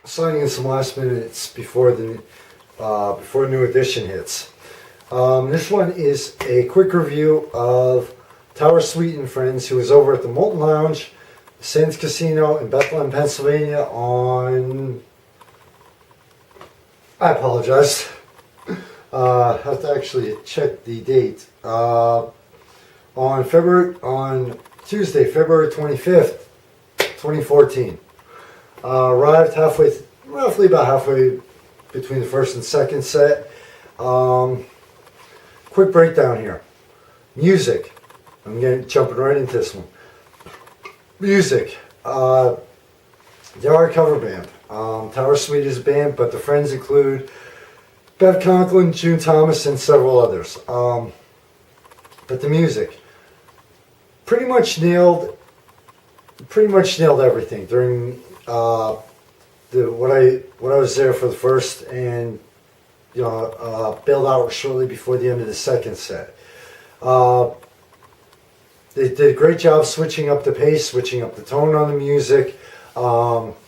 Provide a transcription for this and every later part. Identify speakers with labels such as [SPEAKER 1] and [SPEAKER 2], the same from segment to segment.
[SPEAKER 1] Signing in some last minutes before new edition hits. This one is a quick review of Tower Suite and Friends, who was over at the Molten Lounge, Sands Casino in Bethlehem, Pennsylvania on... I apologize. I have to actually check the date. On Tuesday, February 25th, 2014. Arrived roughly about halfway between the first and second set. Quick breakdown here. Music. I'm jumping right into this one. Music. They are a cover band. Tower Suite is a band, but the friends include Bev Conklin, June Thomas, and several others. But the music pretty much nailed everything during when I was there for the first, and bailed out shortly before the end of the second set. They did a great job switching up the pace, switching up the tone on the music.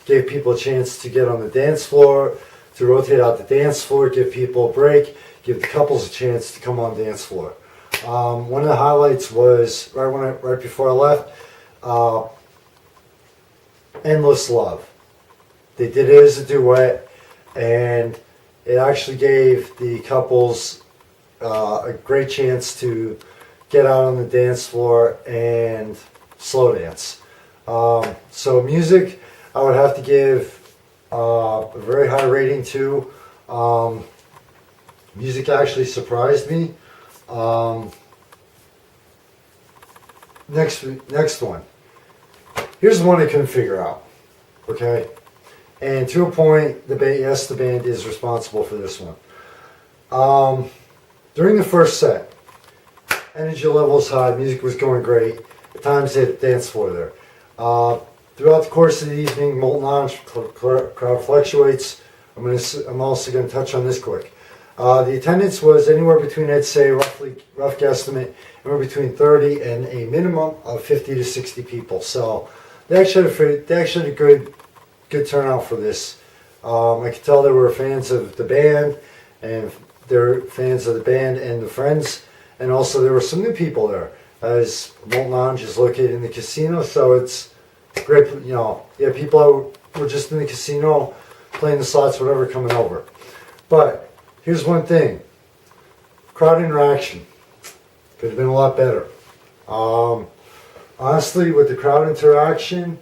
[SPEAKER 1] Gave people a chance to get on the dance floor, to rotate out the dance floor, give people a break, give the couples a chance to come on the dance floor. One of the highlights was right before I left, "Endless Love." They did it as a duet, and it actually gave the couples a great chance to get out on the dance floor and slow dance. So music, I would have to give a very high rating to. Music actually surprised me. Next one. Here's one I couldn't figure out. Okay, and to a point, the band is responsible for this one. During the first set, energy levels high, music was going great. At times, they had the dance floor there. Throughout the course of the evening, Molten Lounge crowd fluctuates. I'm also going to touch on this quick. The attendance was anywhere between, I'd say, rough guesstimate, anywhere between 30 and a minimum of 50 to 60 people. So they actually had a good turnout for this. I could tell they were fans of the band, and they're fans of the band and the friends, and also there were some new people there, as Molten Lounge is located in the casino, so it's great. People were just in the casino playing the slots, whatever, coming over. But here's one thing: crowd interaction could have been a lot better. Honestly, with the crowd interaction,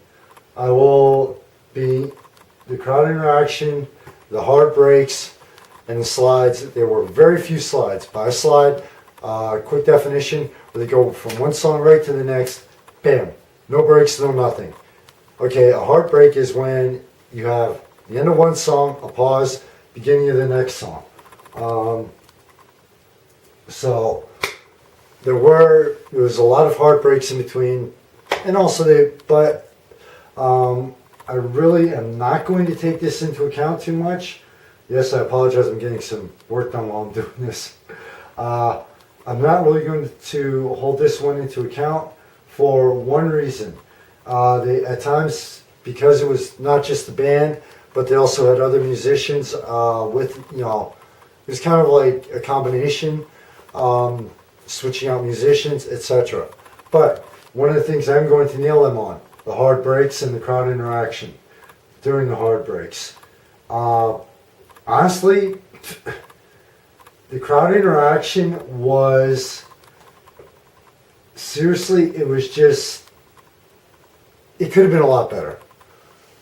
[SPEAKER 1] the hard breaks, and the slides. There were very few slides. By a slide, quick definition, where they go from one song right to the next, bam, no breaks, no nothing. Okay, a hard break is when you have the end of one song, a pause, beginning of the next song. So there was a lot of hard breaks in between, and also I really am not going to take this into account too much. Yes, I apologize, I'm getting some work done while I'm doing this. I'm not really going to hold this one into account for one reason. At times, because it was not just the band, but they also had other musicians it was kind of like a combination, switching out musicians, etc. But one of the things I'm going to nail them on, the hard breaks and the crowd interaction during the hard breaks. Honestly, the crowd interaction was, seriously, it was just, it could have been a lot better.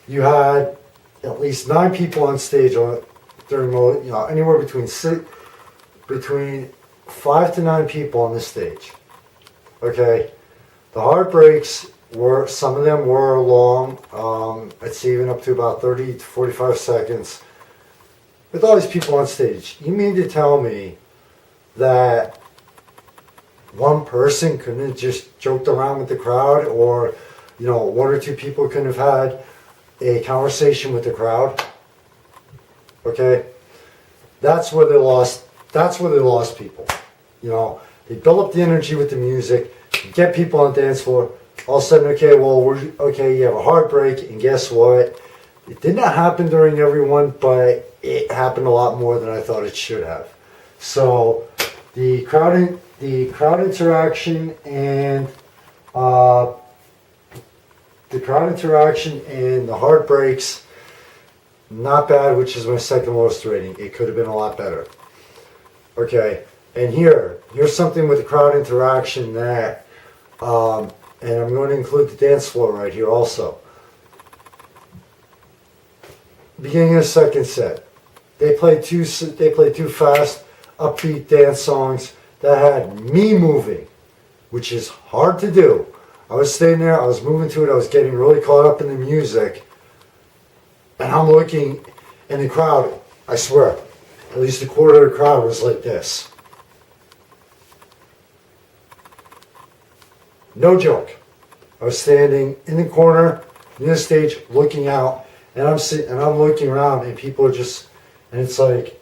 [SPEAKER 1] You had at least 9 people on stage during anywhere between 5 to 9 people on this stage. Okay, the hard breaks some of them were long. I'd say even up to about 30 to 45 seconds. With all these people on stage, you mean to tell me that one person couldn't have just joked around with the crowd, or 1 or 2 people couldn't have had a conversation with the crowd? Okay, that's where they lost people. They build up the energy with the music, get people on the dance floor. All of a sudden, you have a hard break, and guess what? It did not happen during every one, but it happened a lot more than I thought it should have. So the crowd interaction and the heartbreaks, not bad, which is my second lowest rating. It could have been a lot better. Okay, and here's something with the crowd interaction that, and I'm going to include the dance floor right here also. Beginning of the second set, they played two fast, upbeat dance songs that had me moving, which is hard to do. I was staying there, I was moving to it, I was getting really caught up in the music, and I'm looking in the crowd, I swear, at least a quarter of the crowd was like this. No joke. I was standing in the corner, near the stage, looking out, and I'm looking around, and people are just, and it's like,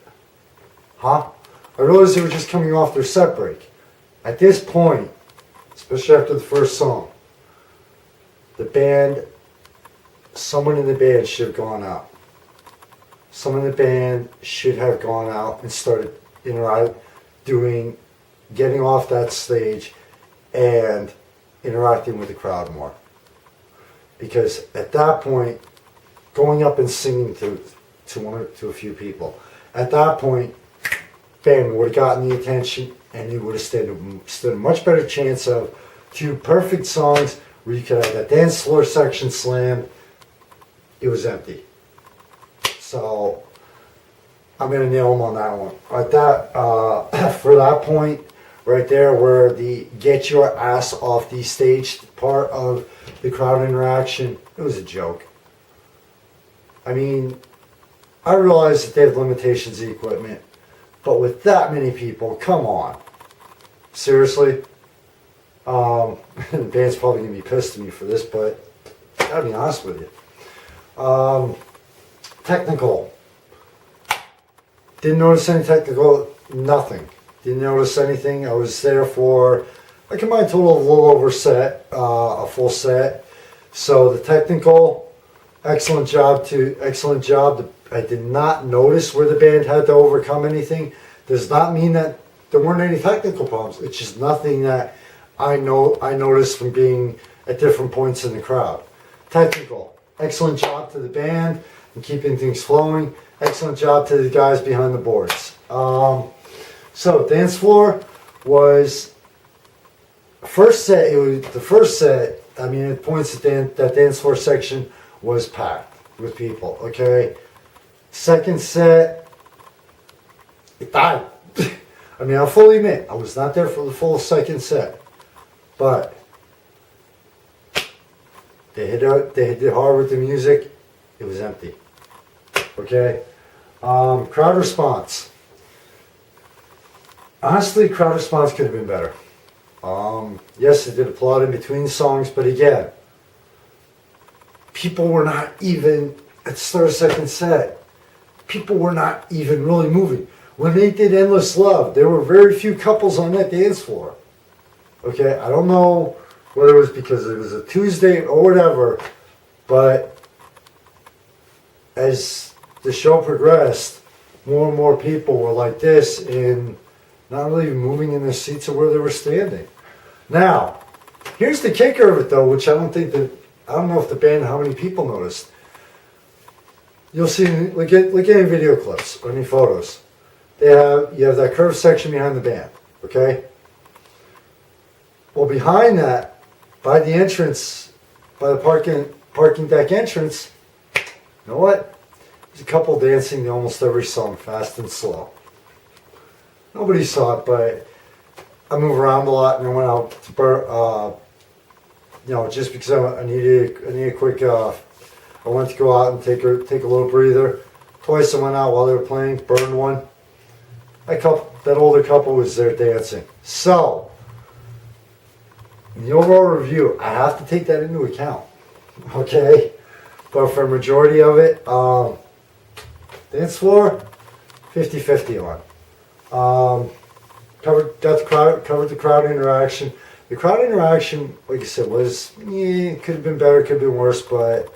[SPEAKER 1] huh? I realized they were just coming off their set break. At this point, especially after the first song, someone in the band should have gone out. Someone in the band should have gone out and started getting off that stage and interacting with the crowd more. Because at that point, going up and singing to a few people, at that point, band would have gotten the attention, and you would have stood a much better chance of two perfect songs where you could have that dance floor section slammed. It was empty. So I'm gonna nail them on that one. At that for that point right there, where the get your ass off the stage part of the crowd interaction, it was a joke. I mean, I realize that they have limitations of equipment, but with that many people, come on. Seriously? The band's probably going to be pissed at me for this, but I gotta be honest with you. Technical. Didn't notice any technical, nothing. Didn't notice anything. I was there for a combined total of a little over a full set. So the technical, excellent job. I did not notice where the band had to overcome anything. Does not mean that there weren't any technical problems. It's just nothing that I noticed from being at different points in the crowd. Technical, excellent job to the band and keeping things flowing. Excellent job to the guys behind the boards. So dance floor was first set. It was the first set. I mean, at points that dance floor section was packed with people. Okay. Second set, it died. I mean, I'll fully admit, I was not there for the full second set, but they hit it hard with the music. It was empty. Okay. Crowd response. Honestly, crowd response could have been better. Yes, they did applaud in between songs, but again, people were not even, at the start of the second set, people were not even really moving. When they did Endless Love, there were very few couples on that dance floor. Okay, I don't know whether it was because it was a Tuesday or whatever, but as the show progressed, more and more people were like this and not really moving in their seats or where they were standing. Now, here's the kicker of it though, which I don't know if the band, how many people noticed. You'll see, look at any video clips or any photos. You have that curved section behind the band, okay? Well, behind that, by the entrance, by the parking deck entrance, you know what? There's a couple dancing almost every song, fast and slow. Nobody saw it, but I move around a lot, and I went out to just because I needed a quick. I wanted to go out and take a little breather. Twice I went out while they were playing, burned one. That older couple was there dancing. So, in the overall review, I have to take that into account. Okay? But for a majority of it, dance floor, 50-50 on. Covered the crowd interaction. The crowd interaction, like I said, could have been better, could have been worse, but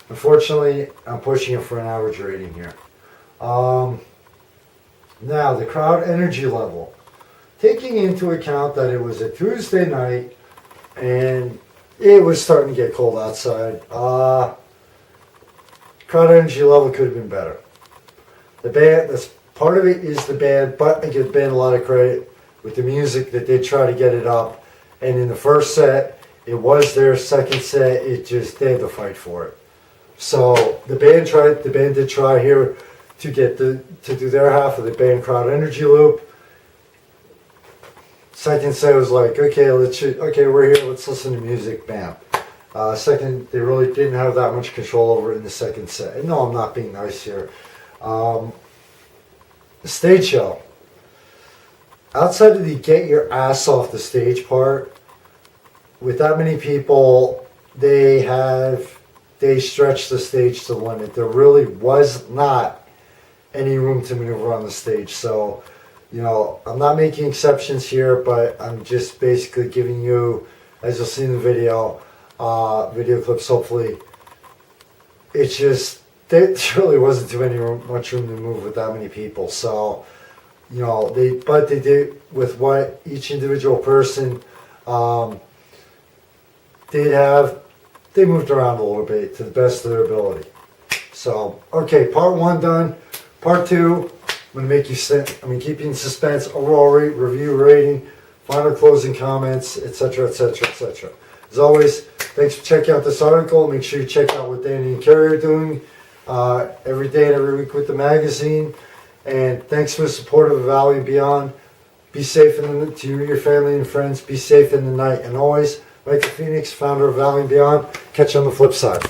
[SPEAKER 1] Unfortunately, I'm pushing it for an average rating here. Now, the crowd energy level. Taking into account that it was a Tuesday night and it was starting to get cold outside, crowd energy level could have been better. The band, that's part of it is the band, but I give the band a lot of credit with the music that they try to get it up. And in the first set, it was their second set. It just they had to fight for it. So the band did try here to get to do their half of the band crowd energy loop. Second set was like, okay, we're here, let's listen to music, bam. Second, they really didn't have that much control over it in the second set. And no, I'm not being nice here. The stage show. Outside of the get your ass off the stage part, with that many people, they stretched the stage to the limit. There really was not any room to maneuver on the stage. So, you know, I'm not making exceptions here, but I'm just basically giving you, as you'll see in the video clips hopefully, it's just, there really wasn't much room to move with that many people. So, you know, they did with what each individual person did have, they moved around a little bit to the best of their ability. So, okay, part one done. Part two, I'm going to keep you in suspense, overall review rating, final closing comments, etc., etc., etc. As always, thanks for checking out this article. Make sure you check out what Danny and Kerry are doing every day and every week with the magazine. And thanks for the support of Valley and Beyond. Be safe to you, your family, and friends. Be safe in the night. And always, Michael Phoenix, founder of Valley and Beyond. Catch you on the flip side.